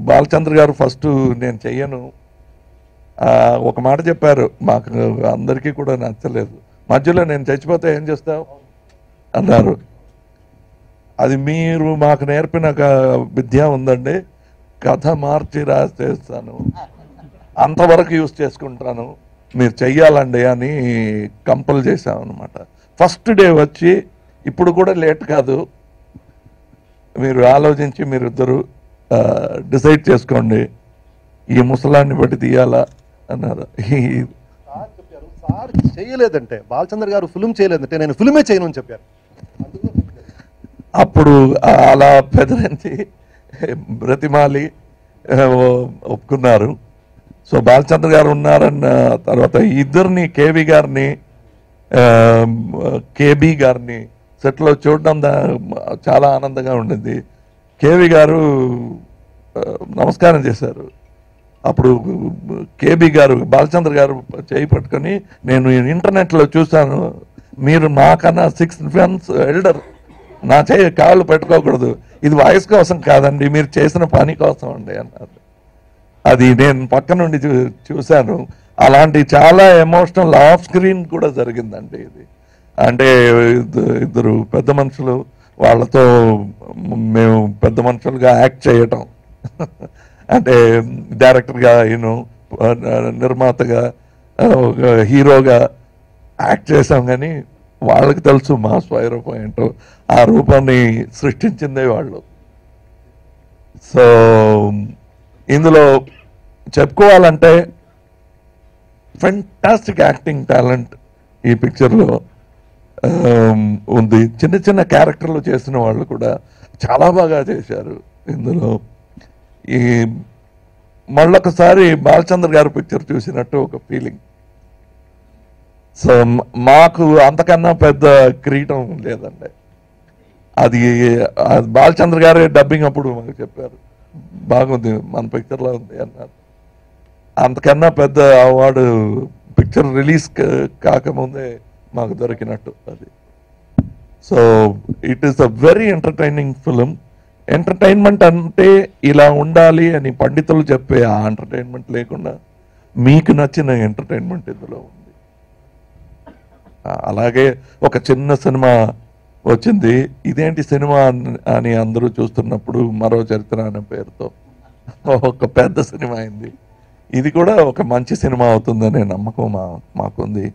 బాలచంద్ర గారు ఫస్ట్ నేను చెయ్యను ఒక మాట చెప్పారు, మాకు అందరికీ కూడా నచ్చలేదు. మధ్యలో నేను చచ్చిపోతే ఏం చేస్తావు అన్నారు. అది మీరు మాకు నేర్పిన విద్య ఉందండి, కథ మార్చి రాసేస్తాను, అంతవరకు యూజ్ చేసుకుంటాను, మీరు చెయ్యాలండి అని కంపల్ చేశామన్నమాట. ఫస్ట్ డే వచ్చి ఇప్పుడు కూడా లేట్ కాదు, మీరు ఆలోచించి మీరిద్దరు డిసైడ్ చేసుకోండి, ఈ ముసలాన్ని బట్టి తీయాలా అన్నారు. సార్ చేయలేదంటే, బాలచంద్ర గారు ఫిల్మ్ చేయలేదంటే నేను ఫిల్మే చేయను అని చెప్పారు. అప్పుడు అలా పెదరించి బ్రతిమాలి ఒప్పుకున్నారు. సో బాలచంద్ర గారు ఉన్నారన్న తర్వాత ఇద్దరిని, కేవి గారిని కేబీ గారిని సెట్లో చూడడం చాలా ఆనందంగా ఉండింది. కేవి గారు నమస్కారం చేశారు. అప్పుడు కేబీ గారు బాలచంద్ర గారు చేయి పట్టుకొని, నేను ఇంటర్నెట్లో చూశాను, మీరు మాకన్నా 6 months ఎల్డర్, నా చేయి కాళ్ళు పెట్టుకోకూడదు, ఇది వయసు కోసం కాదండి, మీరు చేసిన పని కోసం అండి అన్నారు. అది నేను పక్క నుండి చూశాను. అలాంటి చాలా ఎమోషనల్ ఆఫ్ స్క్రీన్ కూడా జరిగిందండి ఇది. అంటే ఇద్దరు పెద్ద మనుషులు, వాళ్ళతో మేము పెద్ద మనుషులుగా యాక్ట్ చేయటం, అంటే డైరెక్టర్గా, నిర్మాతగా, హీరోగా యాక్ట్ చేసాం. కానీ వాళ్ళకి తెలుసు మా స్వరూపం ఏంటో, ఆ రూపాన్ని సృష్టించిందే వాళ్ళు. సో ఇందులో చెప్పుకోవాలంటే ఫెంటాస్టిక్ యాక్టింగ్ టాలెంట్ ఈ పిక్చర్లో ఉంది. చిన్న చిన్న క్యారెక్టర్లు చేసిన వాళ్ళు కూడా చాలా బాగా చేశారు ఇందులో. ఈ మళ్ళొకసారి బాలచంద్ర గారు పిక్చర్ చూసినట్టు ఒక ఫీలింగ్. సో మాకు అంతకన్నా పెద్ద కిరీటం లేదండి. అది బాలచంద్ర గారే డబ్బింగ్ అప్పుడు మాకు చెప్పారు, బాగుంది, మన పిక్చర్లో ఉంది అన్నారు. అంతకన్నా పెద్ద అవార్డు పిక్చర్ రిలీజ్ కాకముందే మాకు దొరికినట్టు అది. So it is a very entertaining film. Entertainment అంటే ఇలా ఉండాలి అని పండితులు చెప్పే ఆ ఎంటర్టైన్మెంట్ లేకుండా మీకు నచ్చిన ఎంటర్టైన్మెంట్ ఇందులో ఉంది. అలాగే ఒక చిన్న సినిమా వచ్చింది, ఇదేంటి సినిమా అని అందరూ చూస్తున్నప్పుడు మరో చరిత్ర అనే పేరుతో ఒక పెద్ద సినిమా అయింది. ఇది కూడా ఒక మంచి సినిమా అవుతుందనే నమ్మకం మాకుంది.